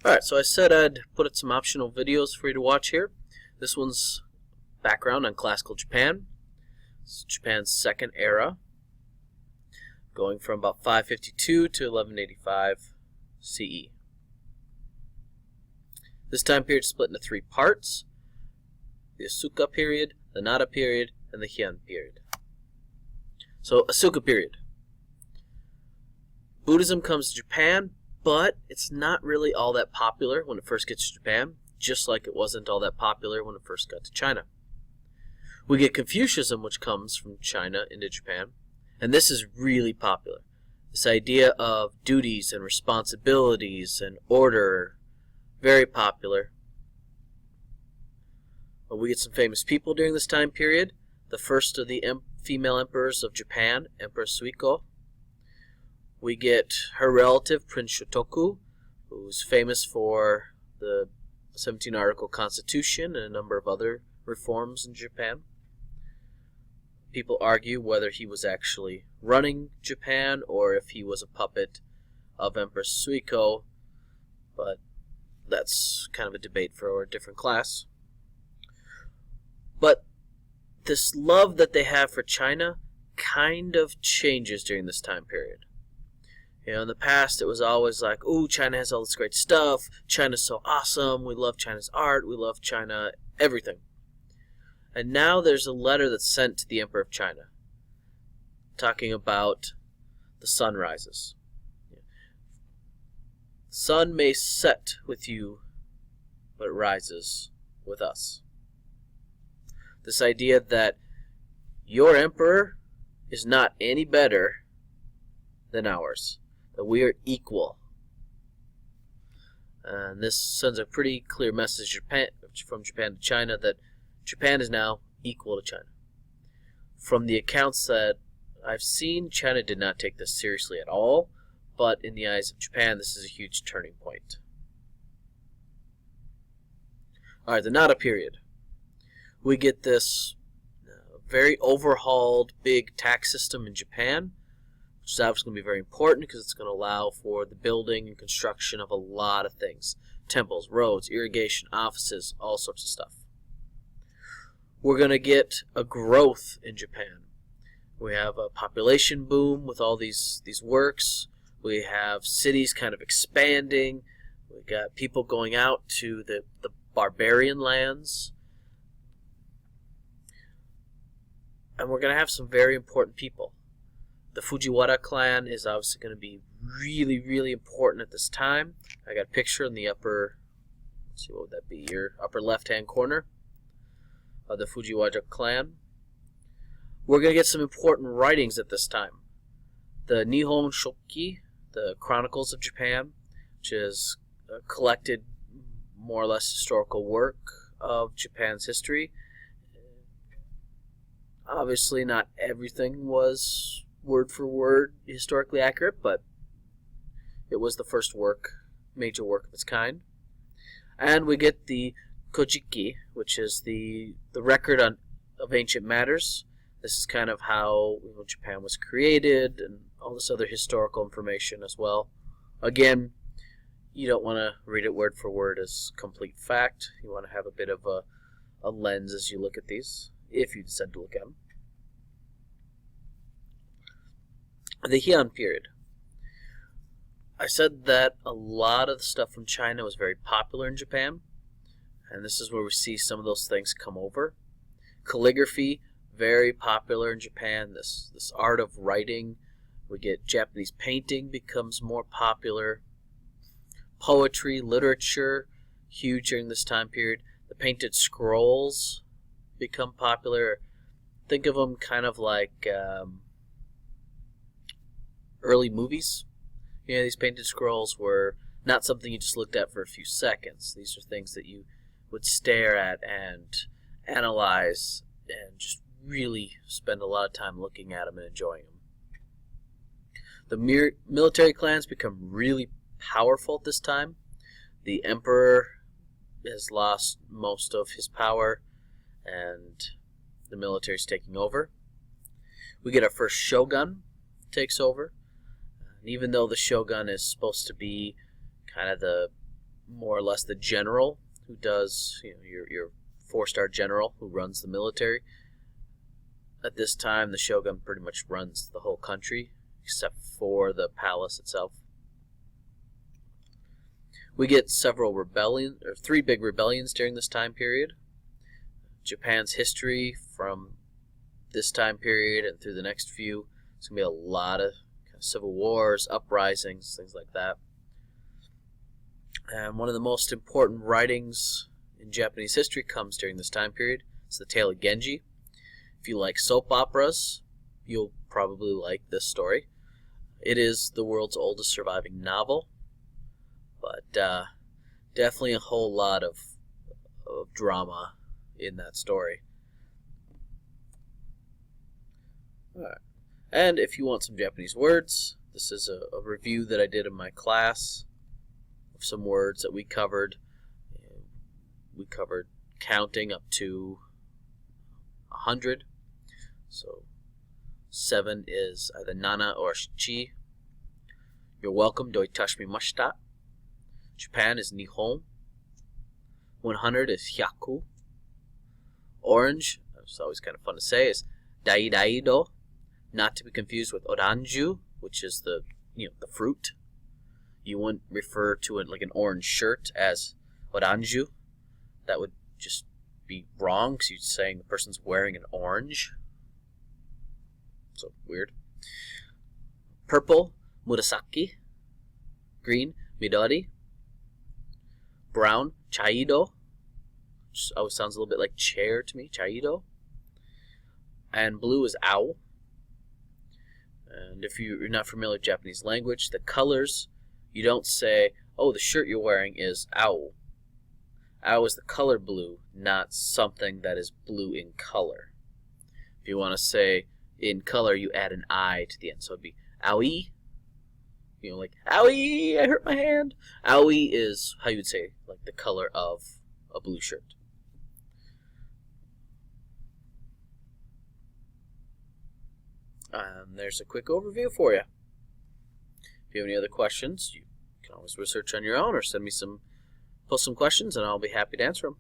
Alright, so I said I'd put some optional videos for you to watch here. This one's background on classical Japan. It's Japan's second era, going from about 552 to 1185 CE. This time period is split into three parts: the Asuka Period, the Nara Period, and the Heian Period. So, Asuka Period. Buddhism comes to Japan, but it's not really all that popular when it first gets to Japan, just like it wasn't all that popular when it first got to China. We get Confucianism, which comes from China into Japan, and this is really popular. This idea of duties and responsibilities and order, very popular. We get some famous people during this time period. The first of the female emperors of Japan, Empress Suiko. We get her relative, Prince Shotoku, who's famous for the 17-article constitution and a number of other reforms in Japan. People argue whether he was actually running Japan or if he was a puppet of Empress Suiko, but that's kind of a debate for a different class. But this love that they have for China kind of changes during this time period. You know, in the past, it was always like, ooh, China has all this great stuff. China's so awesome. We love China's art. We love China, everything. And now there's a letter that's sent to the Emperor of China talking about the sunrises. The sun may set with you, but it rises with us. This idea that your emperor is not any better than ours. That we are equal. And this sends a pretty clear message from Japan to China that Japan is now equal to China. From the accounts that I've seen, China did not take this seriously at all, but in the eyes of Japan, this is a huge turning point. Alright, the Nara Period. We get this very overhauled big tax system in Japan, which is obviously going to be very important because it's going to allow for the building and construction of a lot of things. Temples, roads, irrigation, offices, all sorts of stuff. We're going to get a growth in Japan. We have a population boom with all these works. We have cities kind of expanding. We got people going out to the barbarian lands. And we're going to have some very important people. The Fujiwara clan is obviously going to be really, really important at this time. I got a picture in the upper, let's see, what would that be? Your upper left-hand corner of the Fujiwara clan. We're going to get some important writings at this time. The Nihon Shoki, the Chronicles of Japan, which is a collected, more or less historical work of Japan's history. Obviously, not everything was word for word historically accurate, but it was the first major work of its kind. And we get the Kojiki, which is the record of ancient matters. This is kind of how Japan was created and all this other historical information as well. Again, you don't want to read it word for word as complete fact. You want to have a bit of a lens as you look at these, if you decide to look at them. The Heian Period. I said that a lot of the stuff from China was very popular in Japan, and this is where we see some of those things come over. Calligraphy, very popular in Japan. This art of writing. We get Japanese painting becomes more popular. Poetry, literature, huge during this time period. The painted scrolls become popular. Think of them kind of like early movies. You know, these painted scrolls were not something you just looked at for a few seconds. These are things that you would stare at and analyze and just really spend a lot of time looking at them and enjoying them. The military clans become really powerful at this time. The emperor has lost most of his power and the military is taking over. We get our first shogun takes over. And even though the shogun is supposed to be kind of the more or less the general who does, your 4-star general who runs the military. At this time, the shogun pretty much runs the whole country, except for the palace itself. We get several rebellions, or 3 big rebellions during this time period. Japan's history from this time period and through the next few, it's going to be a lot of civil wars, uprisings, things like that. And one of the most important writings in Japanese history comes during this time period. It's the Tale of Genji. If you like soap operas, you'll probably like this story. It is the world's oldest surviving novel, but definitely a whole lot of drama in that story. Alright. And if you want some Japanese words, this is a review that I did in my class of some words that we covered. We covered counting up to 100. So 7 is either nana or shichi. You're welcome, doi itashimashita. Japan is nihon. 100 is hyaku. Orange, it's always kind of fun to say, is daidaido. Not to be confused with oranju, which is the fruit. You wouldn't refer to it like an orange shirt as oranju. That would just be wrong because you're saying the person's wearing an orange. So weird. Purple, murasaki. Green, midori. Brown, chaido. Which always sounds a little bit like chair to me, chaido. And blue is ao. And if you're not familiar with Japanese language, the colors, you don't say, oh, the shirt you're wearing is ao. Ao is the color blue, not something that is blue in color. If you want to say in color, you add an I to the end. So it'd be aoi. Like, owie, I hurt my hand. Aoi is how you'd say, like, the color of a blue shirt. And there's a quick overview for you. If you have any other questions, you can always research on your own or post some questions, and I'll be happy to answer them.